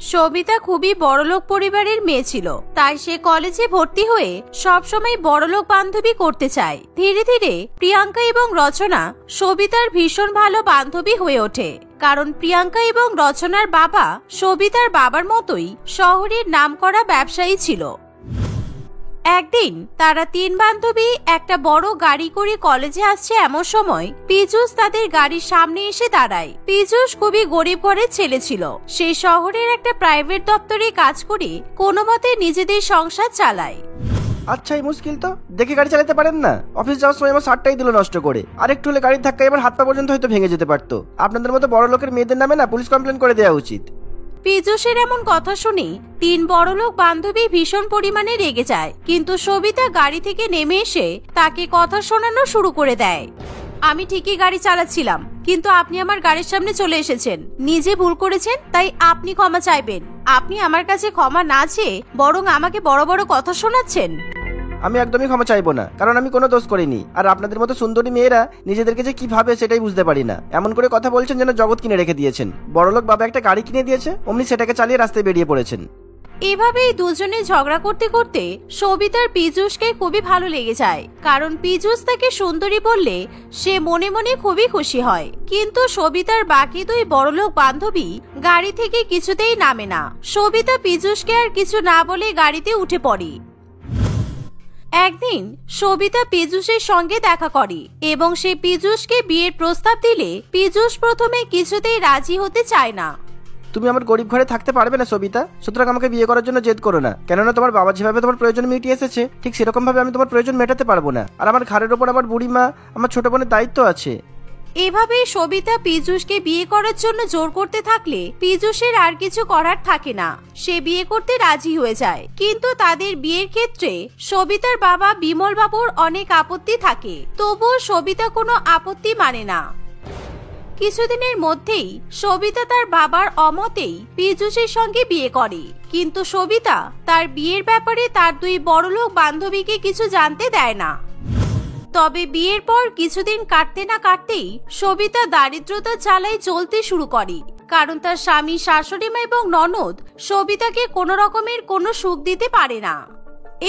সবিতা খুবই বড়লোক পরিবারের মেয়ে ছিল, তাই সে কলেজে ভর্তি হয়ে সবসময় বড়লোক বান্ধবী করতে চায়। ধীরে ধীরে প্রিয়াঙ্কা এবং রচনা সবিতার ভীষণ ভালো বান্ধবী হয়ে ওঠে, কারণ প্রিয়াঙ্কা এবং রচনার বাবা সবিতার বাবার মতোই শহরের নামকরা ব্যবসায়ী ছিল। একদিন তারা তিন বান্ধবী একটা বড় গাড়ি করে কলেজে আসছে। এমন সময় পীযূষ তাদের গাড়ির সামনে এসে দাঁড়ায়। পীযূষ খুবই গরিব ঘরের ছেলে ছিল। সে শহরের একটা প্রাইভেট দপ্তরে কাজ করে কোনো মতে নিজেদের সংসার চালায়। আচ্ছা, এই মুশকিল তো। দেখে গাড়ি চালাতে পারেন না? অফিস যাওয়ার সময় আমার শার্টটাই দিল নষ্ট করে। আর একটু হলে গাড়ির ধাক্কায় এবার হাত পা পর্যন্ত হয়তো ভেঙে যেতে পারতো। আপনাদের মতো বড় লোকের মেয়েদের নামে না পুলিশ কমপ্লেন করে দেওয়া উচিত। পীযূষের এমন কথা শুনে তিন বড়লোক বান্ধবী ভীষণ পরিমাণে রেগে যায়, কিন্তু সবিতা গাড়ি থেকে নেমে এসে তাকে কথা শোনানো শুরু করে দেয়। আমি ঠিকই গাড়ি চালাচ্ছিলাম, কিন্তু আপনি আমার গাড়ির সামনে চলে এসেছেন। নিজে ভুল করেছেন, তাই আপনি ক্ষমা চাইবেন। আপনি আমার কাছে ক্ষমা না চেয়ে বরং আমাকে বড় বড় কথা শোনাচ্ছেন। আমি একদমই ক্ষমা চাইবো না, কারণ আমি কোনো দোষ করিনি। আর আপনাদের মতো সুন্দরী মেয়েরা নিজেদেরকে যে কি ভাবে সেটাই বুঝতে পারি না। এমন করে কথা বলছেন যেন জগৎ কিনে রেখে দিয়েছেন। বড়লোক বাবা একটা গাড়ি কিনে দিয়েছে, অমনি সেটাকে চালিয়ে রাস্তায় বেরিয়ে পড়েছেন। এভাবেই দুজনে ঝগড়া করতে করতে সবিতার পীযূষকে খুবই ভালো লেগে যায়, কারণ পীযূষ তাকে সুন্দরী বললে সে মনে মনে খুবই খুশি হয়। কিন্তু সবিতার বাকি দুই বড়লোক বান্ধবী গাড়ি থেকে কিছুতেই নামে না। সবিতা পীযূষকে আর কিছু না বলে গাড়িতে উঠে পড়ে। একদিন সবিতা পীযূষের সঙ্গে দেখা করে এবং সে পীযূষকে বিয়ের প্রস্তাব দিলে পীযূষ প্রথমে কিছুতেই রাজি হতে চায় না। তুমি আমার গরিব ঘরে থাকতে পারবে না সবিতা, সুতরাং আমাকে বিয়ে করার জন্য জেদ করো না। কেননা তোমার বাবা যেভাবে তোমার প্রয়োজন মিটিয়ে এসেছে, ঠিক সেরকম ভাবে আমি তোমার প্রয়োজন মেটাতে পারবো না। আর আমার ঘরের ওপর আমার বুড়ি মা, আমার ছোট বোনের দায়িত্ব আছে। এভাবেই সবিতা পীযূষকে বিয়ে করার জন্য জোর করতে থাকলে পীযূষের আর কিছু করার থাকে না। সে বিয়ে করতে রাজি হয়ে যায়, কিন্তু তাদের বিয়ের ক্ষেত্রে সবিতার বাবা বিমল বাবুর অনেক আপত্তি থাকে। তবুও সবিতা কোনো আপত্তি মানে না। কিছুদিনের মধ্যেই সবিতা তার বাবার অমতেই পীযূষের সঙ্গে বিয়ে করে, কিন্তু সবিতা তার বিয়ের ব্যাপারে তার দুই বড়লোক বান্ধবীকে কিছু জানতে দেয় না। তবে বিয়ের পর কিছুদিন কাটতে না কাটতেই সবিতা দারিদ্রতার জ্বালায় চলতে শুরু করে, কারণ তার স্বামী, শাশুড়ি মা এবং ননদ সবিতাকে কোনো রকমের কোনো সুখ দিতে পারে না।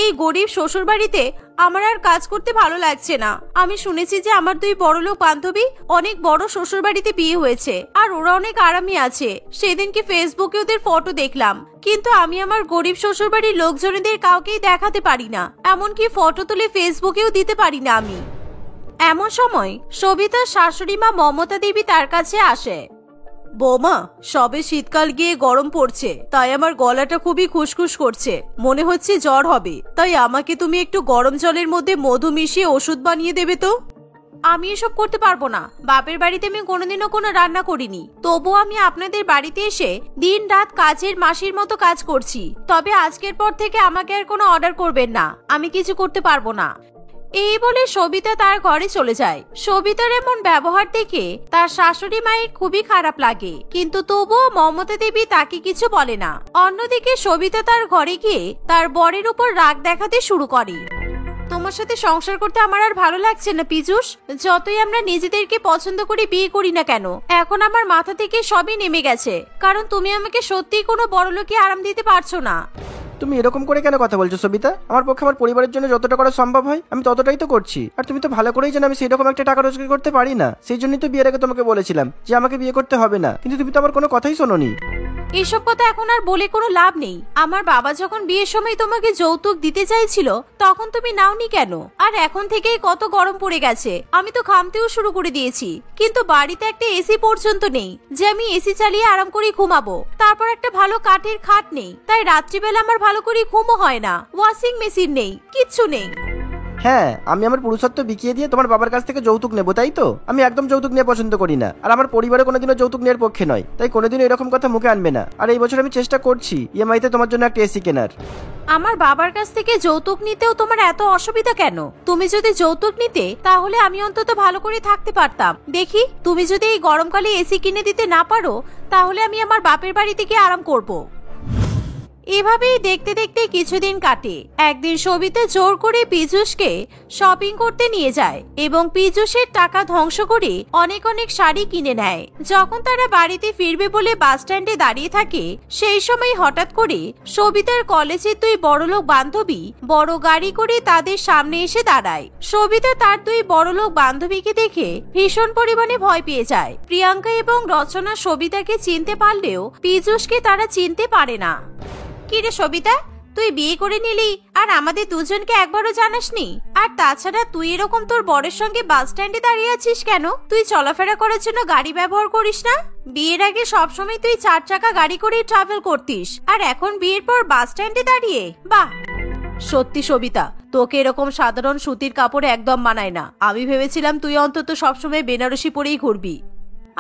এই গরিব শ্বশুর বাড়িতে আমার আর কাজ করতে ভালো লাগছে না। আমি শুনেছি যে আমার দুই বড়লোক বান্ধবী অনেক বড় শ্বশুর বাড়িতে বিয়ে হয়েছে আর ওরা অনেক আরামে আছে। সেদিনকে ফেসবুকে ওদের ফটো দেখলাম, কিন্তু আমি আমার গরিব শ্বশুর বাড়ির লোকজনদের কাউকেই দেখাতে পারি না, এমনকি ফটো তুলে ফেসবুকেও দিতে পারি না আমি। এমন সময় সবিতার শাশুড়ি মা মমতা দেবী তার কাছে আসে। বৌমা, সবে শীতকাল গিয়ে গরম পড়ছে, তাই আমার গলাটা খুবই খুশখুশ করছে, মনে হচ্ছে জ্বর হবে। তাই আমাকে তুমি একটু গরম জলের মধ্যে মধু মিশিয়ে ওষুধ বানিয়ে দেবে তো। আমি এসব করতে পারবো না। বাপের বাড়িতে আমি কোনোদিনও কোনো রান্না করিনি, তবু আমি আপনাদের বাড়িতে এসে দিন রাত কাজের মাসির মতো কাজ করছি। তবে আজকের পর থেকে আমাকে আর কোনো অর্ডার করবেন না, আমি কিছু করতে পারবো না। এই বলে সবিতা তার ঘরে চলে যায়। সবিতার এমন ব্যবহার দেখে তার শাশুড়ি মায়ের খুবই খারাপ লাগে, কিন্তু তবুও মমতা দেবী তাকে কিছু বলে না। অন্যদিকে সবিতা তার ঘরে গিয়ে তার বরের উপর রাগ দেখাতে শুরু করে। তোমার সাথে সংসার করতে আমার আর ভালো লাগছে না পীযূষ। যতই আমরা নিজেদেরকে পছন্দ করে বিয়ে করি না কেন, এখন আমার মাথা থেকে সবই নেমে গেছে, কারণ তুমি আমাকে সত্যিই কোনো বড়লোকে আরাম দিতে পারছো না। তুমি এরকম করে কেন কথা বলছো সবিতা? আমার পক্ষে আমার পরিবারের জন্য যতটা করা সম্ভব হয় আমি ততটাই তো করছি। আর তুমি তো ভালো করেই জানো আমি সেই রকম একটা টাকা রোজগার করতে পারি না। সেই জন্যই তো বিয়ের আগে তোমাকে বলেছিলাম যে আমাকে বিয়ে করতে হবে না, কিন্তু তুমি তো আমার কোনো কথাই শোনোনি। এসব কথা এখন আর বলে কোনো লাভ নেই। আমার বাবা যখন বিয়ের সময় তোমাকে যৌতুক দিতে চাইছিল তখন তুমি নাওনি কেন? আর এখন থেকেই কত গরম পড়ে গেছে, আমি তো ঘামতেও শুরু করে দিয়েছি, কিন্তু বাড়িতে একটা এসি পর্যন্ত নেই যে আমি এসি চালিয়ে আরাম করে ঘুমাবো। তারপর একটা ভালো কাঠের খাট নেই, তাই রাত্রিবেলা আমার ভালো করে ঘুমও হয় না। ওয়াশিং মেশিন নেই, কিচ্ছু নেই। হ্যাঁ, আমি আমার পুরুষত্ব বিকিয়ে দিয়ে তোমার বাবার কাছ থেকে যৌতুক নেবো, তাই তো? আমি একদম যৌতুক নিয়ে পছন্দ করি না, আর আমার পরিবারে কোনোদিনও যৌতুক নেওয়ার পক্ষে নয়, তাই কোনোদিনও এরকম কথা মুখে আনবে না। আর এই বছর আমি চেষ্টা করছি ইএমআইতে তোমার জন্য একটা এসি কেনার। আমার বাবার কাছ থেকে যৌতুক নিতেও তোমার এত অসুবিধা কেন? তুমি যদি যৌতুক নিতে তাহলে আমি অন্তত ভালো করে থাকতে পারতাম। দেখি, তুমি যদি এই গরমকালে এসি কিনে দিতে না পারো তাহলে আমি আমার বাপের বাড়িতে গিয়ে আরাম করব। এভাবেই দেখতে দেখতে কিছুদিন কাটে। একদিন সবিতা জোর করে পীযূষকে শপিং করতে নিয়ে যায় এবং পীযূষের টাকা ধ্বংস করে অনেক অনেক শাড়ি কিনে নেয়। যখন তারা বাড়িতে ফিরবে বলে বাস স্ট্যান্ডে দাঁড়িয়ে থাকে, সেই সময় হঠাৎ করে সবিতার কলেজের দুই বড়লোক বান্ধবী বড় গাড়ি করে তাদের সামনে এসে দাঁড়ায়। সবিতা তার দুই বড়লোক বান্ধবীকে দেখে ভীষণ পরিমাণে ভয় পেয়ে যায়। প্রিয়াঙ্কা এবং রচনা সবিতাকে চিনতে পারলেও পীযূষকে তারা চিনতে পারে না। কিরে সবিতা, তুই বিয়ে করে নিলি আর আমাদের দুজনকে একবারও জানাসনি? আর তাছাড়া তুই এরকম তোর বরের সঙ্গে বাস স্ট্যান্ডে দাঁড়িয়ে আছিস কেন? তুই চলাফেরা করার জন্য গাড়ি ব্যবহার করিস না? বিয়ের আগে সবসময় তুই 4 চাকা গাড়ি করে ট্রাভেল করতিস, আর এখন বিয়ের পর বাস স্ট্যান্ডে দাঁড়িয়ে? বাহ, সত্যি সবিতা, তোকে এরকম সাধারণ সুতির কাপড়ে একদম মানায় না। আমি ভেবেছিলাম তুই অন্তত সবসময় বেনারসি পরেই ঘুরবি।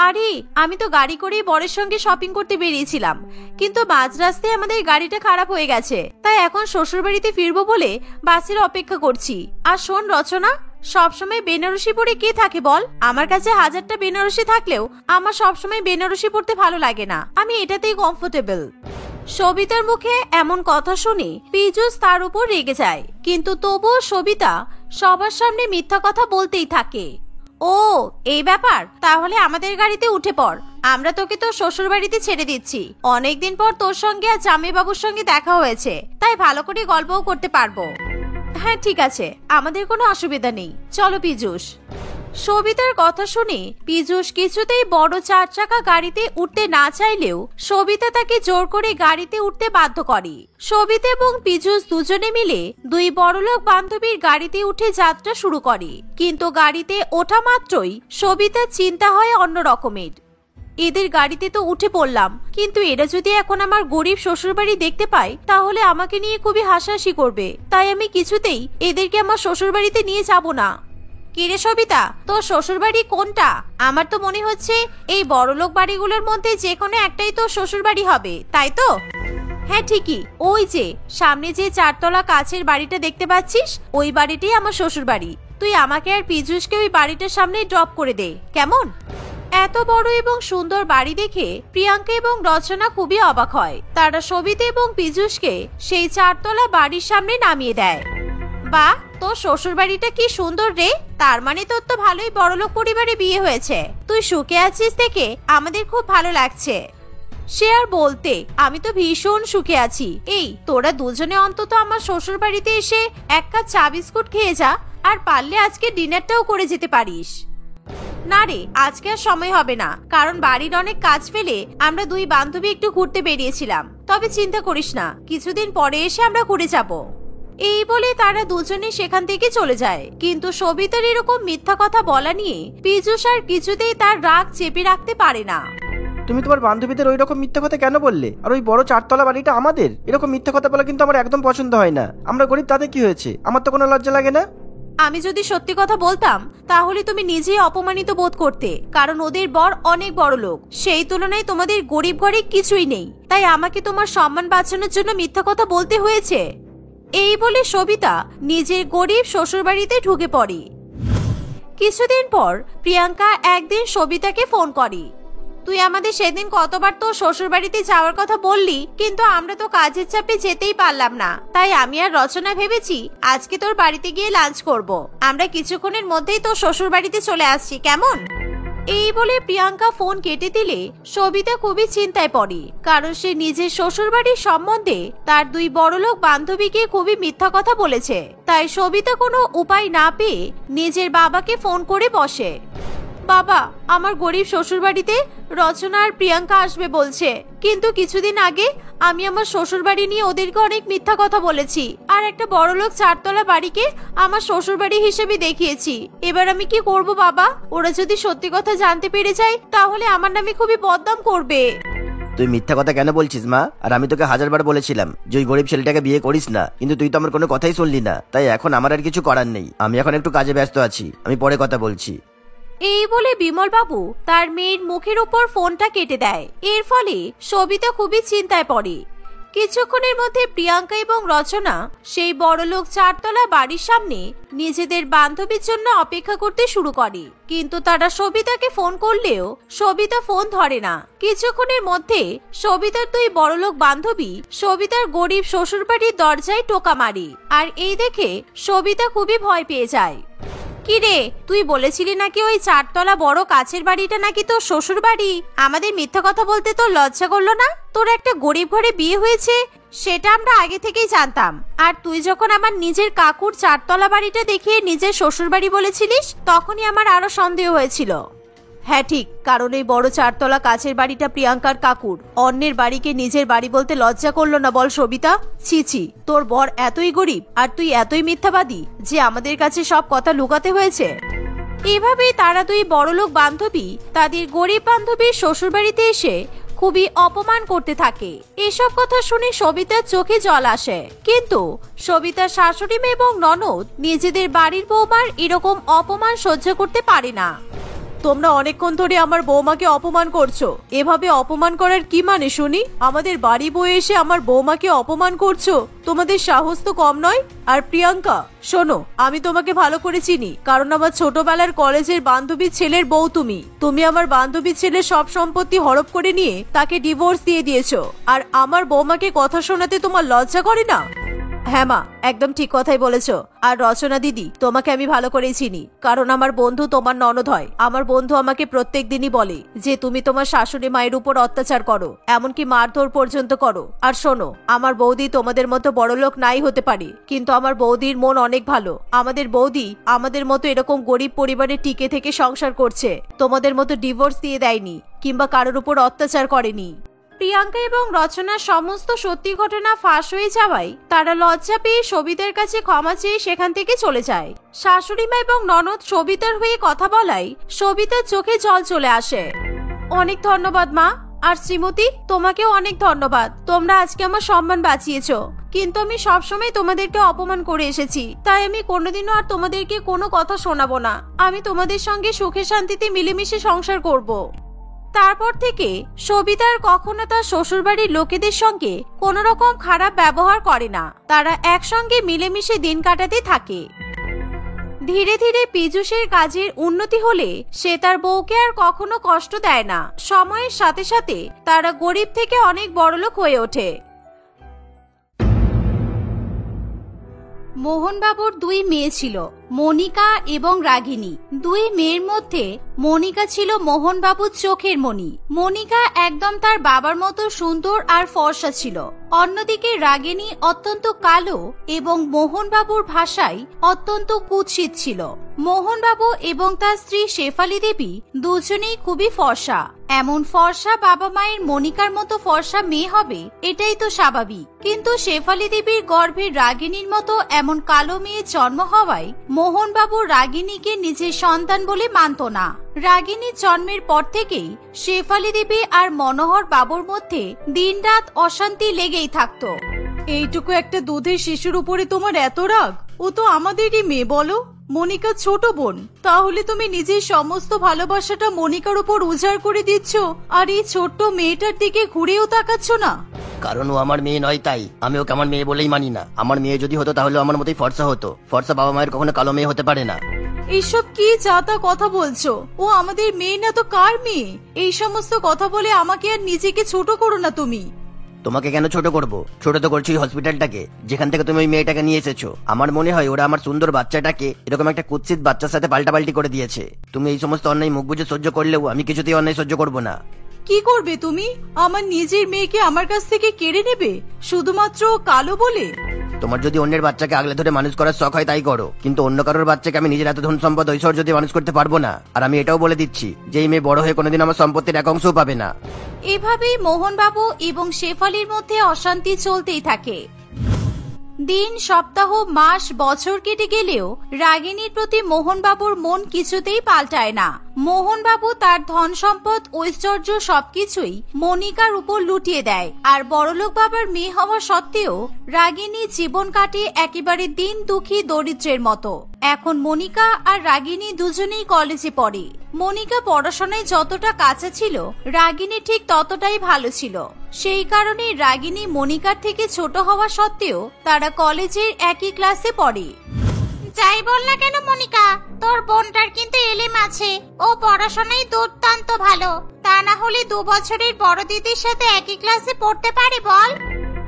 আরে আমি তো গাড়ি করেই বরের সঙ্গে শপিং করতে বেরিয়েছিলাম, কিন্তু মাঝ রাস্তায় আমাদের গাড়িটা খারাপ হয়ে গেছে, তাই এখন শ্বশুর বাড়িতে ফিরবো বলে বাসের অপেক্ষা করছি। আর শোন রচনা, সবসময় বেনারসি পরে কে থাকে বল? আমার কাছে 1000টা বেনারসি থাকলেও আমার সবসময় বেনারসি পরতে ভালো লাগে না, আমি এটাতেই কমফোর্টেবল। সবিতার মুখে এমন কথা শুনে পীযূষ তার উপর রেগে যায়, কিন্তু তবুও সবিতা সবার সামনে মিথ্যা কথা বলতেই থাকে। ও এই ব্যাপার, তাহলে আমাদের গাড়িতে উঠে পড়, আমরা তোকে তোর শ্বশুর বাড়িতে ছেড়ে দিচ্ছি। অনেকদিন পর তোর সঙ্গে আর জামাইবাবুর সঙ্গে দেখা হয়েছে, তাই ভালো করে গল্পও করতে পারবো। হ্যাঁ ঠিক আছে, আমাদের কোনো অসুবিধা নেই, চলো পীযূষ। সবিতার কথা শুনে পীযূষ কিছুতেই বড় 4 চাকা গাড়িতে উঠতে না চাইলেও সবিতা তাকে জোর করে গাড়িতে উঠতে বাধ্য করে। সবিতা এবং পীযূষ দুজনে মিলে দুই বড়লোক বান্ধবীর গাড়িতে উঠে যাত্রা শুরু করে, কিন্তু গাড়িতে ওঠা মাত্রই সবিতার চিন্তা হয় অন্য রকমের। এদের গাড়িতে তো উঠে পড়লাম, কিন্তু এরা যদি এখন আমার গরিব শ্বশুরবাড়ি দেখতে পায় তাহলে আমাকে নিয়ে খুবই হাসাহাসি করবে, তাই আমি কিছুতেই এদেরকে আমার শ্বশুরবাড়িতে নিয়ে যাব না। কিরে সবিতা, তোর শ্বশুর বাড়ি কোনটা? আমার তো মনে হচ্ছে এই বড়লোক বাড়িগুলোর মধ্যে যে কোনো একটাই তোর শ্বশুর বাড়ি হবে, তাই তো? হ্যাঁ ঠিকই, ওই যে সামনে যে 4 তলা কাচের বাড়িটা দেখতে পাচ্ছিস, ওই বাড়িটাই আমার শ্বশুর বাড়ি। তুই আমাকে আর পীযূষকে ওই বাড়িটার সামনে ড্রপ করে দে, কেমন? এত বড় এবং সুন্দর বাড়ি দেখে প্রিয়াঙ্কা এবং রচনা খুবই অবাক হয়। তারা সবিতা এবং পীযূষকে সেই 4 তলা বাড়ির সামনে নামিয়ে দেয়। বাহ, তোর শ্বশুর বাড়িটা কি সুন্দর রে! তার মানে তোর তো ভালোই বড়লোক পরিবারে বিয়ে হয়েছে। তুই সুখে আছিস দেখে আমাদের খুব ভালো লাগছে। সে আর বলতে, আমি তো ভীষণ সুখে আছি। এই তোরা দুজনে অন্তত আমার শ্বশুর বাড়িতে এসে 1 কাপ চা বিস্কুট খেয়ে যা, আর পারলে আজকে ডিনারটাও করে যেতে পারিস। না রে, আজকে আর সময় হবে না, কারণ বাড়ির অনেক কাজ ফেলে আমরা দুই বান্ধবী একটু ঘুরতে বেরিয়েছিলাম। তবে চিন্তা করিস না, কিছুদিন পরে এসে আমরা ঘুরে যাব। এই বলে তারা দুজনে সেখান থেকে চলে যায়। কিন্তু সবিতার এরকম মিথ্যা কথা বলা নিয়ে পীযূষ আর কিছুতেই তার রাগ চেপে রাখতে পারে না। তুমি তোমার বান্ধবীদের ওই রকম মিথ্যা কথা কেন বললে? আর ওই বড় 4 তলা বাড়িটা আমাদের? এরকম মিথ্যা কথা বলা কিন্তু আমার একদম পছন্দ হয় না। আমরা গরিব, তাতে কি হয়েছে? আমার তো কোনো লজ্জা লাগে না। আমি যদি সত্যি কথা বলতাম তাহলে তুমি নিজেই অপমানিত বোধ করতে, কারণ ওদের বর অনেক বড় লোক, সেই তুলনায় তোমাদের গরিব ঘরে কিছুই নেই, তাই আমাকে তোমার সম্মান বাঁচানোর জন্য মিথ্যা কথা বলতে হয়েছে। এই বলে সবিতা নিজের গরিব শ্বশুরবাড়িতে ঢুকে পড়ে। কিছুদিন পর প্রিয়াঙ্কা একদিন সবিতাকে ফোন করে। তুই আমাদের সেদিন কতবার তো শ্বশুর বাড়িতে যাওয়ার কথা বললি, কিন্তু আমরা তো কাজের চাপে যেতেই পারলাম না, তাই আমি আর রচনা ভেবেছি আজকে তোর বাড়িতে গিয়ে লাঞ্চ করব। আমরা কিছুক্ষণের মধ্যেই তোর শ্বশুর বাড়িতে চলে আসছি, কেমন? এই বলে প্রিয়াঙ্কা ফোন কেটে দিলে সবিতা খুবই চিন্তায় পড়ে, কারণ সে নিজের শ্বশুর বাড়ির সম্বন্ধে তার দুই বড়লোক বান্ধবীকে খুবই মিথ্যা কথা বলেছে। তাই সবিতা কোনো উপায় না পেয়ে নিজের বাবাকে ফোন করে বসে। বাবা, আমার গরিব শ্বশুর বাড়িতে রচনা আর প্রিয়াঙ্কা আসবে বলছে, কিন্তু কিছুদিন আগে আমি আমার শ্বশুর বাড়ি নিয়ে ওদেরকে অনেক মিথ্যা কথা বলেছি, আর একটা বড়লোক 4 তলা বাড়িকে আমার শ্বশুর বাড়ি হিসেবে দেখিয়েছি। এবার আমি কি করব বাবা? ওরা যদি সত্যি কথা জানতে পেরে যায় তাহলে আমার নামে খুবই বদনাম করবে। তুই মিথ্যা কথা কেন বলছিস মা? আর আমি তোকে 1000বার বলেছিলাম যে ওই গরিব ছেলেটাকে বিয়ে করিস না, কিন্তু তুই তো আমার কোনো কথাই শুনলি না। তাই এখন আমার আর কিছু করার নেই, আমি এখন একটু কাজে ব্যস্ত আছি, আমি পরে কথা বলছি। এই বলে বিমল বাবু তার মেয়ের মুখের উপর ফোনটা কেটে দেয়। এর ফলে সবিতা খুবই চিন্তায় পড়ে। কিছুক্ষণের মধ্যে প্রিয়াঙ্কা এবং রচনা সেই বড়লোক 4 তলা বাড়ির সামনে নিজেদের বান্ধবীর জন্য অপেক্ষা করতে শুরু করে। কিন্তু তারা সবিতাকে ফোন করলেও সবিতা ফোন ধরে না। কিছুক্ষণের মধ্যে সবিতার 2 বড়লোক বান্ধবী সবিতার গরিব শ্বশুরবাড়ির দরজায় টোকা মারে। আর এই দেখে সবিতা খুবই ভয় পেয়ে যায়। কিরে, তুই বলেছিলি নাকি ওই 4 তলা বড় কাছের বাড়িটা নাকি তোর শ্বশুর বাড়ি? আমাদের মিথ্যা কথা বলতে তোর লজ্জা করলো না? তোর একটা গরিব ঘরে বিয়ে হয়েছে সেটা আমরা আগে থেকেই জানতাম। আর তুই যখন আমার নিজের কাকুর 4 তলা বাড়িটা দেখিয়ে নিজের শ্বশুর বাড়ি বলেছিলিস তখনই আমার আরো সন্দেহ হয়েছিল। হ্যাঁ ঠিক, কারণ এই বড় 4 তলা কাছের বাড়িটা প্রিয়াঙ্কার কাকুর। অন্যের বাড়িকে নিজের বাড়ি বলতে লজ্জা করলো না বল সবিতা? ছি ছি, তোর বর এতই গরিব আর তুই এতই মিথ্যাবাদী যে আমাদের কাছে সব কথা লুকাতে হয়েছে। এভাবেই তারা 2 বড়লোক বান্ধবী তাদের গরিব বান্ধবীর শ্বশুর বাড়িতে এসে খুবই অপমান করতে থাকে। এসব কথা শুনে সবিতার চোখে জল আসে। কিন্তু সবিতার শাশুড়ি মেয়ে এবং ননদ নিজেদের বাড়ির বৌমার এরকম অপমান সহ্য করতে পারে না। তোমরা অনেকক্ষণ ধরে আমার বৌমাকে অপমান করছো। এভাবে অপমান করার কি মানে শুনি? আমাদের বাড়ি বয়ে এসে আমার বৌমাকে অপমান করছো, তোমাদের সাহস তো কম নয়। আর প্রিয়াঙ্কা শোনো, আমি তোমাকে ভালো করে চিনি, কারণ আমার ছোটবেলার কলেজের বান্ধবীর ছেলের বউ তুমি। তুমি আমার বান্ধবীর ছেলের সব সম্পত্তি হড়প করে নিয়ে তাকে ডিভোর্স দিয়ে দিয়েছো। আর আমার বৌমাকে কথা শোনাতে তোমার লজ্জা করে না? হ্যাঁ মা, একদম ঠিক কথাই বলেছো। আর রচনা দিদি, তোমাকে আমি ভালো করেই চিনি, কারণ আমার বন্ধু তোমার ননদ হয়। আমার বন্ধু আমাকে প্রত্যেক দিনই বলে যে তুমি তোমার শাশুড়ি মায়ের উপর অত্যাচার করো, এমনকি মারধর পর্যন্ত করো। আর শোনো, আমার বৌদি তোমাদের মতো বড়লোক নাই হতে পারে, কিন্তু আমার বৌদির মন অনেক ভালো। আমাদের বৌদি আমাদের মতো এরকম গরিব পরিবারে টিকে থেকে সংসার করছে, তোমাদের মতো ডিভোর্স দিয়ে দেয়নি কিংবা কারোর উপর অত্যাচার করেনি। প্রিয়াঙ্কা এবং রচনার সমস্ত সত্যি ঘটনা ফাঁস হয়ে যাওয়ায় তারা লজ্জা পেয়ে সবিতার কাছে ক্ষমা চেয়ে সেখান থেকে চলে যায়। শাশুড়িমা এবং ননদ সবিতার হয়ে কথা বলায় সবিতার চোখে জল চলে আসে। অনেক ধন্যবাদ মা। আর শ্রীমতী, তোমাকেও অনেক ধন্যবাদ। তোমরা আজকে আমার সম্মান বাঁচিয়েছো। কিন্তু আমি সবসময় তোমাদেরকে অপমান করে এসেছি, তাই আমি কোনোদিনও আর তোমাদেরকে কোনো কথা শোনাবো না। আমি তোমাদের সঙ্গে সুখে শান্তিতে মিলেমিশে সংসার করব। তারপর থেকে সবিতা আর কখনো তার শ্বশুরবাড়ির লোকেদের সঙ্গে কোনো রকম খারাপ ব্যবহার করে না। তারা একসঙ্গে মিলেমিশে দিন কাটাতে থাকে। ধীরে ধীরে পীযূষের কাজের উন্নতি হলে সে তার বউকে আর কখনো কষ্ট দেয় না। সময়ের সাথে সাথে তারা গরিব থেকে অনেক বড়লোক হয়ে ওঠে। মোহনবাবুর 2 মেয়ে ছিল, মনিকা এবং রাগিনী। 2 মেয়ের মধ্যে মনিকা ছিল মোহনবাবুর চোখের মণি। মনিকা একদম তার বাবার মতো সুন্দর আর ফর্সা ছিল। অন্যদিকে রাগিনী অত্যন্ত কালো এবং মোহনবাবুর ভাষায় অত্যন্ত কুৎসিত ছিল। মোহনবাবু এবং তার স্ত্রী শেফালী দেবী দুজনেই খুবই ফর্সা। এমন ফর্সা বাবা মায়ের মনিকার মতো ফর্সা মেয়ে হবে এটাই তো স্বাভাবিক। কিন্তু শেফালী দেবীর গর্ভে রাগিনীর মতো এমন কালো মেয়ের জন্ম হওয়ায় মোহনবাবু রাগিনীকে নিজের সন্তান বলে মানত না। রাগিনীর জন্মের পর থেকেই শেফালী দেবী আর মনোহর বাবুর মধ্যে দিনরাত অশান্তি লেগেই থাকতো। এইটুকু একটা দুধের শিশুর উপরে তোমার এত রাগ? ও তো আমাদেরই মেয়ে বলো। মনিকা ছোট বোন, তাহলে তুমি নিজের সমস্ত ভালোবাসাটা মনিকার উপর উজাড় করে দিচ্ছ আর এই ছোট্ট মেয়েটার দিকে ঘুরেও তাকাচ্ছ না? কারণ ও আমার মেয়ে নয়, তাই আমি ওকে আমার মেয়ে বলেই মানি না। আমার মেয়ে যদি হতো তাহলে আমার মতোই ফর্সা হতো। ফর্সা বাবা মায়ের কখনো কালো মেয়ে হতে পারে না। এইসব কি যাতা কথা বলছো? ও আমাদের মেয়ে না তো কার মেয়ে? এই সমস্ত কথা বলে আমাকে আর নিজেকে ছোট করো না তুমি। তোমাকে কেন ছোট করব? ছোট তো করছি হসপিটালটাকে, যেখান থেকে তুমি ওই মেয়েটাকে নিয়ে এসেছো। আমার মনে হয় ওরা আমার সুন্দর বাচ্চাটাকে এরকম একটা কুৎসিত বাচ্চার সাথে পাল্টাপাল্টি করে দিয়েছে। তুমি এই সমস্ত অন্যায় মুখ বুঝে সহ্য করলেও আমি কিছুতেই অন্যায় সহ্য করব না। কি করবে তুমি? আমার নিজের মেয়েকে আমার কাছ থেকে কেড়ে নেবে শুধুমাত্র কালো বলে? তোমার যদি অন্যের বাচ্চাকে আগলে ধরে মানুষ করার শখ হয় তাই করো, কিন্তু অন্য কারোর বাচ্চাকে আমি নিজের এত ধন সম্পদ ঐশ্বর্য দিয়ে মানুষ করতে পারবো না। আর আমি এটাও বলে দিচ্ছি যে এই মেয়ে বড় হয়ে কোনোদিন আমার সম্পত্তির এক অংশও পাবে না। এভাবেই মোহনবাবু এবং শেফালির মধ্যে অশান্তি চলতেই থাকে। দিন, সপ্তাহ, মাস, বছর কেটে গেলেও রাগিনীর প্রতি মোহনবাবুর মন কিছুতেই পাল্টায় না। মোহনবাবু তার ধন সম্পদ ঐশ্বর্য সবকিছুই মনিকার উপর লুটিয়ে দেয়। আর বড়লোক বাবার মেয়ে হওয়া সত্ত্বেও রাগিনী জীবন কাটে একেবারে দিন দুঃখী দরিদ্রের মতো। এখন মনিকা আর রাগিনী দুজনেই কলেজে পড়ে। মনিকা পড়াশোনায় যতটা কাঁচা ছিল, রাগিনী ঠিক ততটাই ভালো ছিল। সেই কারণে রাগিনী মনিকার থেকে ছোট হওয়া সত্ত্বেও তারা কলেজের একই ক্লাসে পড়ে। যাই বল না কেন মনিকা, তোর বোনটার কিন্তু এলেম আছে। ও পড়াশোনায় দুর্দান্ত ভালো। তা না হলে 2 বছরের বড় দিদির সাথে একই ক্লাসে পড়তে পারে বল?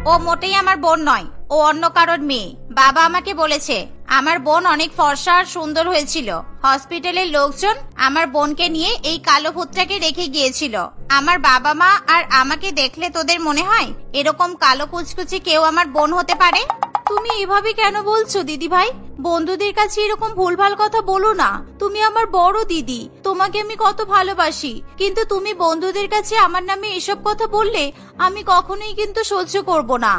ও মোটেই আমার বোন নয়, ও অন্য কারোর মেয়ে। বাবা আমাকে বলেছে আমার বোন অনেক ফর্সা আর সুন্দর হয়েছিল। হসপিটালের লোকজন আমার বোনকে নিয়ে এই কালো ভূতটাকে রেখে গিয়েছিল। আমার বাবা মা আর আমাকে দেখলে তোদের মনে হয় এরকম কালো কুচকুচে কেউ আমার বোন হতে পারে? তুমি এভাবে কেন বলছো দিদি ভাই? বন্ধুদের কাছে এরকম ভুলভাল কথা বলো না। তুমি আমার বড় দিদি, তোমাকে আমি কত ভালোবাসি। কিন্তু তুমি বন্ধুদের কাছে আমার নামে এসব কথা বললে আমি কখনোই কিন্তু সহ্য করব না।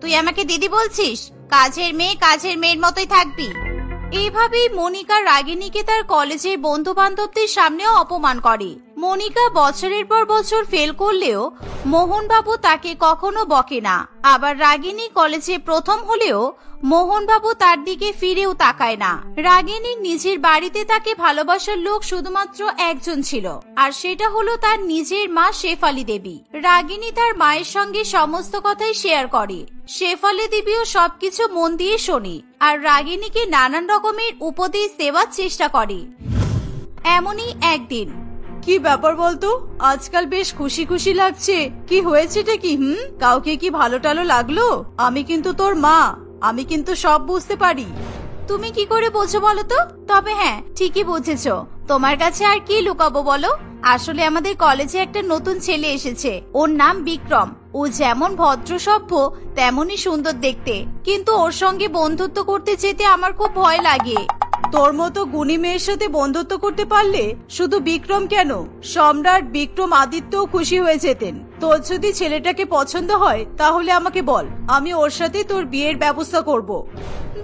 তুই আমাকে দিদি বলছিস? কাজের মেয়ের মতোই থাকবি। এইভাবেই মনিকা রাগিনীকে তার কলেজের বন্ধু বান্ধবদের সামনেও অপমান করে। মনিকা বছরের পর বছর ফেল করলেও মোহনবাবু তাকে কখনো বকে না। আবার রাগিনী কলেজে প্রথম হলেও মোহনবাবু তার দিকে ফিরেও তাকায় না। রাগিনীর নিজের বাড়িতে তাকে ভালোবাসার লোক শুধুমাত্র একজন ছিল, আর সেটা হলো তার নিজের মা শেফালি দেবী। রাগিনী তার মায়ের সঙ্গে সমস্ত কথাই শেয়ার করে। শেফালি দেবীও সবকিছু মন দিয়ে শোনে আর রাগিনীকে নানান রকমের উপদেশ দেওয়ার চেষ্টা করে। এমনই একদিন, কি ব্যাপার বলতো? আজকাল বেশ খুশি খুশি লাগছে। কি হয়েছেটা কি? কাউকে কি ভালো টালো লাগলো? আমি কিন্তু তোর মা, আমি কিন্তু সব বুঝতে পারি। তুমি কি করে বোঝো বলো তো? তবে হ্যাঁ, ঠিকই বুঝেছো। তোমার কাছে আর কি লুকাবো বলো? আসলে আমাদের কলেজে একটা নতুন ছেলে এসেছে। ওর নাম বিক্রম। ও যেমন ভদ্র সভ্য তেমনই সুন্দর দেখতে, কিন্তু ওর সঙ্গে বন্ধুত্ব করতে যেতে আমার খুব ভয় লাগে। তোর মতো গুণী মেয়ের সাথে বন্ধুত্ব করতে পারলে শুধু বিক্রম কেন, সম্রাট বিক্রম আদিত্যও খুশি হয়ে যেতেন। তোর যদি ছেলেটাকে পছন্দ হয় তাহলে আমাকে বল, আমি ওর সাথে তোর বিয়ের ব্যবস্থা করব।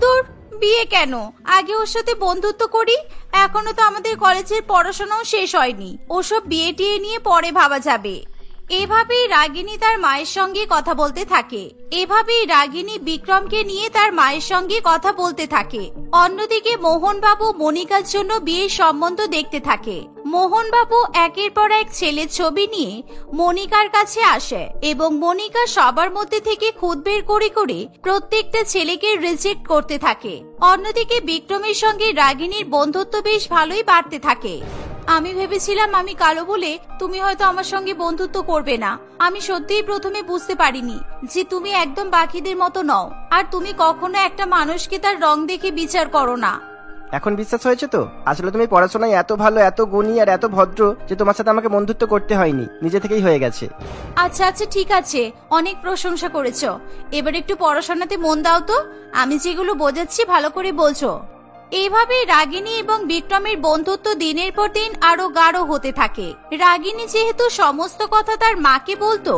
দূর, বিয়ে কেন? আগে ওর সাথে বন্ধুত্ব করি। এখনো তো আমাদের কলেজের পড়াশোনাও শেষ হয়নি। ওসব বিয়ে টিয়ে নিয়ে পরে ভাবা যাবে। এভাবেই রাগিনী তার মায়ের সঙ্গে কথা বলতে থাকে। বিক্রমকে নিয়ে তার মায়ের সঙ্গে কথা বলতে থাকে। অন্যদিকে মোহনবাবু মনিকার জন্য বিয়ের সম্বন্ধ দেখতে থাকে। মোহনবাবু একের পর এক ছেলের ছবি নিয়ে মনিকার কাছে আসে এবং মনিকা সবার মধ্যে থেকে খুঁত বের করে করে প্রত্যেকটা ছেলেকে রিজেক্ট করতে থাকে। অন্যদিকে বিক্রমের সঙ্গে রাগিনীর বন্ধুত্ব বেশ ভালোই বাড়তে থাকে। আমি ভেবেছিলাম আমি কালো বলে তুমি হয়তো আমার সঙ্গে বন্ধুত্ব করবে না। আমি সত্যিই প্রথমে বুঝতে পারিনি যে তুমি একদম বাকিদের মতো নও, আর তুমি কখনো একটা মানুষকে তার রং দেখে বিচার করো না। এখন বিশ্বাস হয়েছে তো? আসলে তুমি পড়াশোনায় এত ভালো, এত গুণী আর এত ভদ্র যে তোমার সাথে আমাকে বন্ধুত্ব করতে হয়নি, নিজে থেকেই হয়ে গেছে। আচ্ছা আচ্ছা, ঠিক আছে, অনেক প্রশংসা করেছো। এবার একটু পড়াশোনাতে মন দাও তো। আমি যেগুলো বোঝাচ্ছি ভালো করে বোঝো। এইভাবে রাগিনী এবং বিক্রমের বন্ধুত্ব দিনের পর দিন আরো গাঢ় হতে থাকে। রাগিনী যেহেতু সমস্ত কথা তার মাকে বলতো,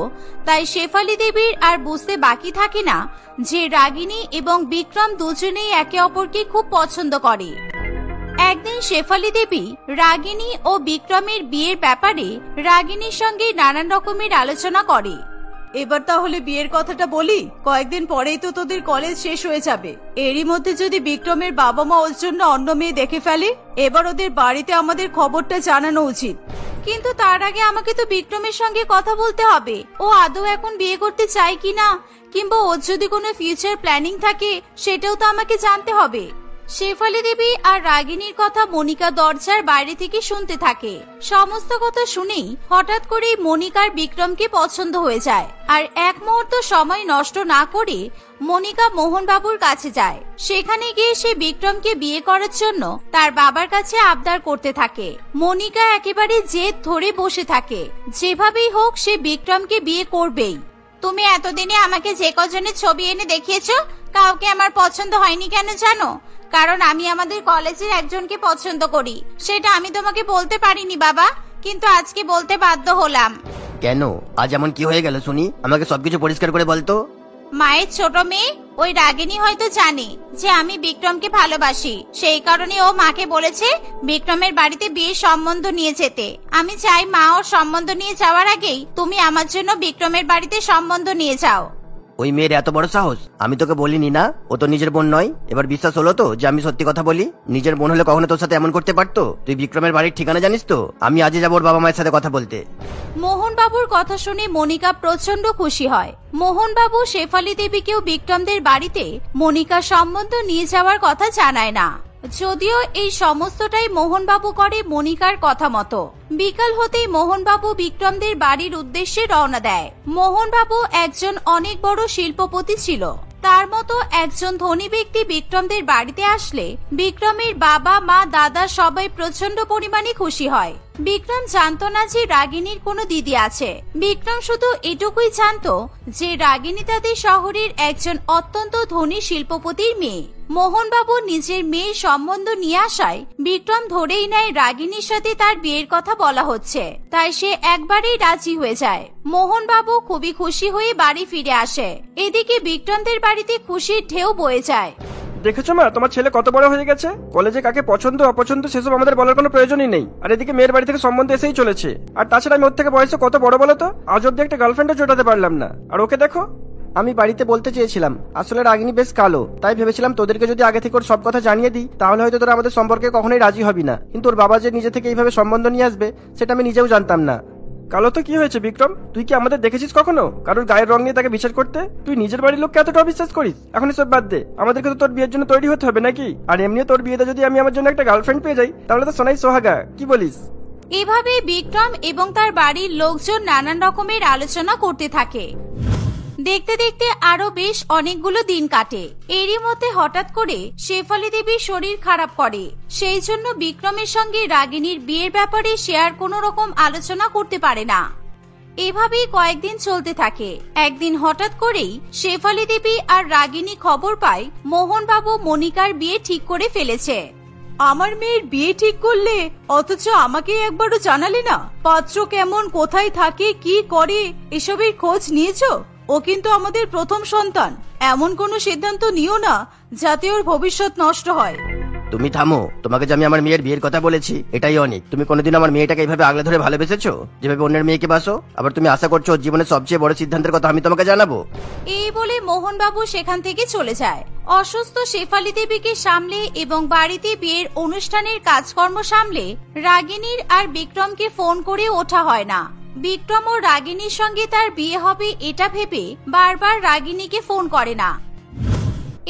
তাই শেফালি দেবীর আর বুঝতে বাকি থাকে না যে রাগিনী এবং বিক্রম দুজনেই একে অপরকে খুব পছন্দ করে। একদিন শেফালি দেবী রাগিনী ও বিক্রমের বিয়ের ব্যাপারে রাগিনীর সঙ্গে নানান রকমের আলোচনা করে। এবার তাহলে বিয়ের কথাটা বলি। কয়েকদিন পরেই তো তোদের কলেজ শেষ হয়ে যাবে। এরই মধ্যে যদি বিক্রমের বাবা মা ওর জন্য অন্য মেয়ে দেখে ফেলে, এবার ওদের বাড়িতে আমাদের খবরটা জানানো উচিত। কিন্তু তার আগে আমাকে তো বিক্রমের সঙ্গে কথা বলতে হবে। ও আদৌ এখন বিয়ে করতে চায় কিনা, কিংবা ওর যদি কোনো ফিউচার প্ল্যানিং থাকে সেটাও তো আমাকে জানতে হবে। শেফালি দেবী আর রাগিনীর কথা মনিকা দরজার বাইরে থেকে শুনতে থাকে। সমস্ত কথা শুনেই হঠাৎ করেই মনিকার বিক্রমকে পছন্দ হয়ে যায়। আর এক মুহূর্ত সময় নষ্ট না করে মনিকা মোহনবাবুর কাছে যায়। সেখানে গিয়ে সে বিক্রমকে বিয়ে করার জন্য তার বাবার কাছে আবদার করতে থাকে। মনিকা একেবারে জেদ ধরে বসে থাকে। যেভাবেই হোক সে বিক্রমকে বিয়ে করবেই। তুমি এতদিনে আমাকে যে কজনের ছবি এনে দেখিয়েছো, কাউকে আমার পছন্দ হয়নি কেন জানো? কারণ আমি আমাদের কলেজের একজনকে পছন্দ করি। সেটা আমি তোমাকে বলতে পারিনি বাবা, কিন্তু আজকে বলতে বাধ্য হলাম। কেন? আজ এমন কি হয়ে গেল শুনি? আমাকে সবকিছু পরিষ্কার করে বলতো। মায়ের ছোট মেয়ে ওই রাগিনী হয়তো জানে যে আমি বিক্রমকে ভালোবাসি, সেই কারণে ও মাকে বলেছে বিক্রমের বাড়িতে বিয়ের সম্বন্ধ নিয়ে যেতে। আমি চাই মা ওর সম্বন্ধ নিয়ে যাওয়ার আগেই তুমি আমার জন্য বিক্রমের বাড়িতে সম্বন্ধ নিয়ে যাও। ওই মেয়ের এত বড় সাহস! আমি তোকে বলিনি না ও তো নিজের বোন নয়? এবার বিশ্বাস হলো তো যে আমি সত্যি কথা বলি? নিজের বোন হলে কখনো তোর সাথে এমন করতে পারতো? তুই বিক্রমের বাড়ির ঠিকানা জানিস তো? আমি আজই যাবো ওর বাবা মায়ের সাথে কথা বলতে। মোহনবাবুর কথা শুনে মনিকা প্রচন্ড খুশি হয়। মোহনবাবু শেফালী দেবীকেও বিক্রমদের বাড়িতে মনিকার সম্বন্ধ নিয়ে যাওয়ার কথা জানায় না, যদিও এই সমস্তটাই মোহনবাবু করে মনিকার কথা মতো। বিকাল হতেই মোহনবাবু বিক্রমদের বাড়ির উদ্দেশ্যে রওনা দেয়। মোহনবাবু একজন অনেক বড় শিল্পপতি ছিল। তার মতো একজন ধনী ব্যক্তি বিক্রমদের বাড়িতে আসলে বিক্রমের বাবা মা দাদা সবাই প্রচন্ড পরিমাণে খুশি হয়। বিক্রম জানতো না যে রাগিনীর কোনো দিদি আছে। বিক্রম শুধু এটুকুই জানতো যে রাগিনী তাদের শহরের একজন অত্যন্ত ধনী শিল্পপতির মেয়ে। মোহনবাবু নিজের মেয়ের সম্বন্ধ নিয়ে আসায় বিক্রম ধরেই নেয় রাগিনীর সাথে তার বিয়ের কথা বলা হচ্ছে, তাই সে একবারেই রাজি হয়ে যায়। মোহনবাবু খুবই খুশি হয়ে বাড়ি ফিরে আসে। এদিকে বিক্রমদের বাড়িতে খুশির ঢেউ বয়ে যায়। দেখেছো মা, তোমার ছেলে কত বড় হয়ে গেছে। কলেজে কাকে পছন্দ অপছন্দ সেসব আমাদের বলার কোনো প্রয়োজনই নেই। আর এদিকে মেয়ের বাড়ি থেকে সম্বন্ধ এসেই চলেছে। আর তাছাড়া আমি ওর থেকে বয়সে কত বড় বলো তো? আজ অব্দি একটা গার্লফ্রেন্ডও জোটাতে পারলাম না, আর ওকে দেখো। আমি বাড়িতে বলতে চেয়েছিলাম আসলে রাগিনী বেশ কালো, তাই ভেবেছিলাম তোদেরকে যদি আগে থেকে ওর সব কথা জানিয়ে দিই তাহলে হয়তো তোরা আমাদের সম্পর্কে কখনোই রাজি হবি না। কিন্তু ওর বাবা যে নিজে থেকে এইভাবে সম্বন্ধ নিয়ে আসবে সেটা আমি নিজেও জানতাম না। কালো তো কি হয়েছে বিক্রম? তুই কি আমাদের দেখেছিস কখনো কারোর গায়ের রং নিয়ে তাকে বিচার করতে? তুই নিজের বাড়ির লোককে এতটা অবিশ্বাস করিস? এখন সব বাদ দে, আমাদেরকে তো তোর বিয়ের জন্য তৈরি হতে হবে নাকি? আর এমনিও তোর বিয়েতে যদি আমি আমার জন্য একটা গার্লফ্রেন্ড পেয়ে যাই তাহলে তো সোনাই সোহাগা, কি বলিস? এভাবে বিক্রম এবং তার বাড়ির লোকজন নানান রকমের আলোচনা করতে থাকে। দেখতে দেখতে আরো বেশ অনেকগুলো দিন কাটে। এরই মধ্যে হঠাৎ করে শেফালী দেবীর শরীর খারাপ করে। সেই জন্য বিক্রমের সঙ্গে রাগিনীর বিয়ের ব্যাপারে সে আর কোনো রকম আলোচনা করতে পারে না। এভাবেই কয়েকদিন চলতে থাকে। একদিন হঠাৎ করেই শেফালী দেবী আর রাগিনী খবর পায় মোহনবাবু মনিকার বিয়ে ঠিক করে ফেলেছে। আমার মেয়ের বিয়ে ঠিক করলে, অথচ আমাকে একবারও জানালে না? পাত্র কেমন, কোথায় থাকে, কি করে, এসবের খোঁজ নিয়েছো? ও কিন্তু আমাদের প্রথম সন্তান। এমন কোনো সিদ্ধান্ত নিও না যাতে ওর ভবিষ্যৎ নষ্ট হয়। তুমি থামো। তোমাকে যে আমি আমার মেয়ের বিয়ের কথা বলেছি এটাই অনেক। তুমি কোনোদিন আমার মেয়েটাকে এইভাবে আগলে ধরে ভালোবেসেছো যেভাবে অন্যের মেয়েকে বাসো? আবার তুমি আশা করছো ওর জীবনের সবচেয়ে বড় সিদ্ধান্তের কথা আমি তোমাকে জানাবো? এই বলে মোহনবাবু সেখান থেকে চলে যায়। অসুস্থ শেফালী দেবীকে সামলে এবং বাড়িতে বিয়ের অনুষ্ঠানের কাজকর্ম সামলে রাগিনীর আর বিক্রমকে ফোন করে ওঠা হয় না। বিক্রম ও রাগিনীর সঙ্গে তার বিয়ে হবে এটা ভেবে বারবার রাগিনীকে ফোন করে না।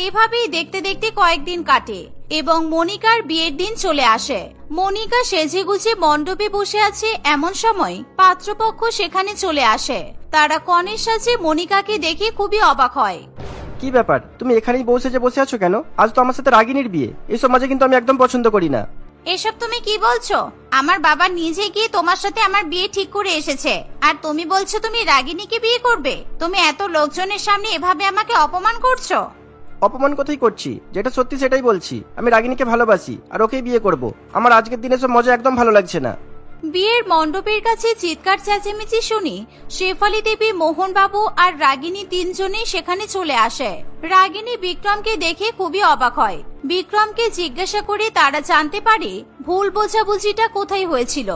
এভাবেই দেখতে দেখতে কয়েকদিন কাটে এবং মনিকার বিয়ের দিন চলে আসে। মনিকা সেজেগুজে মণ্ডপে বসে আছে, এমন সময় পাত্রপক্ষ সেখানে চলে আসে। তারা কনের সাজে মনিকাকে দেখে খুবই অবাক হয়। কি ব্যাপার, তুমি এখানেই বসে আছো কেন? আজ তো আমার সাথে রাগিনীর বিয়ে। এসব মাঝে কিন্তু আমি একদম পছন্দ করি না। এসব তুমি কি বলছো? আমার বাবা নিজে গিয়ে তোমার সাথে আমার বিয়ে ঠিক করে এসেছে, আর তুমি বলছো তুমি রাগিনীকে বিয়ে করবে? তুমি এত লোকজনের সামনে এভাবে আমাকে অপমান করছো। অপমান কোথায় করছি? যেটা সত্যি সেটাই বলছি। আমি রাগিনীকে ভালোবাসি আর ওকেই বিয়ে করব। আমার আজকের দিনে সব মজা একদম ভালো লাগছে না। বিয়ের মণ্ডপের কাছে চিৎকার চেঁচামেচি শুনি শেফালী দেবী, মোহনবাবু আর রাগিনী তিনজনেই সেখানে চলে আসে। রাগিনী বিক্রমকে দেখে খুবই অবাক হয়। বিক্রমকে জিজ্ঞাসা করে তারা জানতে পারে ভুল বোঝাবুঝিটা কোথায় হয়েছিল।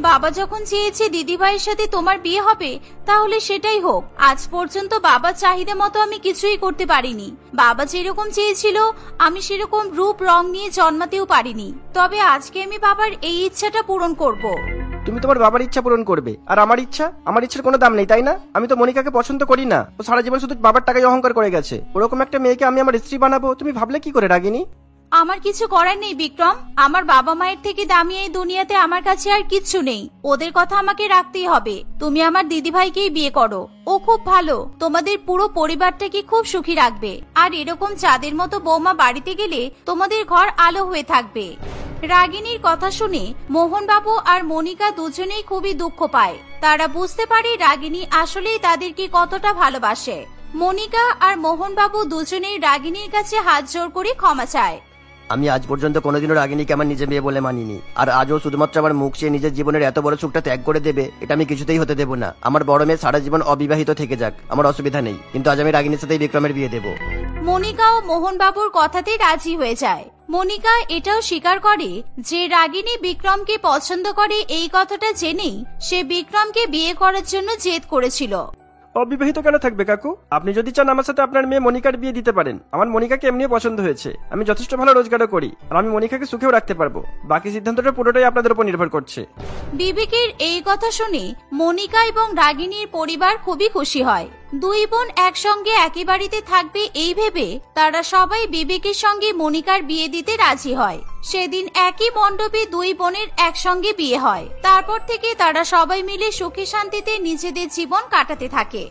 বাবা যখন চেয়েছে দিদিভাইয়ের সাথে তোমার বিয়ে হবে তাহলে সেটাই হোক। আজ পর্যন্ত বাবার চাহিদা মতো আমি কিছুই করতে পারিনি। বাবা যেরকম চেয়েছিল আমি সেরকম রূপ রং নিয়ে জন্মাতেও পারিনি। তবে আজকে আমি বাবার এই ইচ্ছাটা পূরণ করব। তুমি তোমার বাবার ইচ্ছা পূরণ করবে, আর আমার ইচ্ছার কোনো দাম নেই, তাই না? আমি তো মনিকাকে পছন্দ করি না। ও সারা জীবন শুধু বাবার টাকায় অহংকার করে গেছে। ওরকম একটা মেয়েকে আমি আমার স্ত্রী বানাবো তুমি ভাবলে কি করে রাগিনী? আমার কিছু করার নেই বিক্রম। আমার বাবা মায়ের থেকে দামি এই দুনিয়াতে আমার কাছে আর কিচ্ছু নেই। ওদের কথা আমাকে রাখতেই হবে। তুমি আমার দিদিভাইকেই বিয়ে করো। ও খুব ভালো, তোমাদের পুরো পরিবারটাকে খুব সুখী রাখবে। আর এরকম চাঁদের মতো বৌমা বাড়িতে গেলে তোমাদের ঘর আলো হয়ে থাকবে। রাগিনীর কথা শুনে মোহনবাবু আর মনিকা দুজনেই খুবই দুঃখ পায়। তারা বুঝতে পারে রাগিনী আসলেই তাদেরকে কতটা ভালোবাসে। মনিকা আর মোহনবাবু দুজনেই রাগিনীর কাছে হাত জোড় করে ক্ষমা চায়। আমি আজ পর্যন্ত কোনোদিনও রাগিনীকে আমার নিজে মেয়ে বলে মানিনি, আর আজও শুধুমাত্র আমার মুখ চেয়ে নিজের জীবনের এত বড় সুখটা ত্যাগ করে দেবে এটা আমি কিছুতেই হতে দেবো না। আমার বড় মেয়ে সারা জীবন অবিবাহিত থেকে যাক, আমার অসুবিধা নেই, কিন্তু আজ আমি রাগিনীর সাথেই বিক্রমের বিয়ে দেবো। মনিকা ও মোহনবাবুর কথাতে রাজি হয়ে যায়। মনিকা এটাও স্বীকার করে যে রাগিনী বিক্রমকে পছন্দ করে, এই কথাটা জেনেই সে বিক্রমকে বিয়ে করার জন্য জেদ করেছিল। অবিবাহিত কেন থাকবে কাকু? আপনি যদি চান আমার সাথে আপনার মেয়ে মনিকার বিয়ে দিতে পারেন। আমার মনিকাকে এমনিও পছন্দ হয়েছে, আমি যথেষ্ট ভালো রোজগারও করি, আর আমি মনিকাকে সুখেও রাখতে পারবো। বাকি সিদ্ধান্তটা পুরোটাই আপনাদের উপর নির্ভর করছে। বিবেকের এই কথা শুনে মনিকা এবং রাগিনীর পরিবার খুবই খুশি হয়। দুই বোন একসঙ্গে একই বাড়িতে থাকবে এই ভেবে তারা সবাই বিবেকের সঙ্গে মনিকার বিয়ে দিতে রাজি হয়। সেদিন একই মণ্ডপে দুই বোনের একসঙ্গে বিয়ে হয়। তারপর থেকে তারা সবাই মিলে সুখে শান্তিতে নিজেদের জীবন কাটাতে থাকে।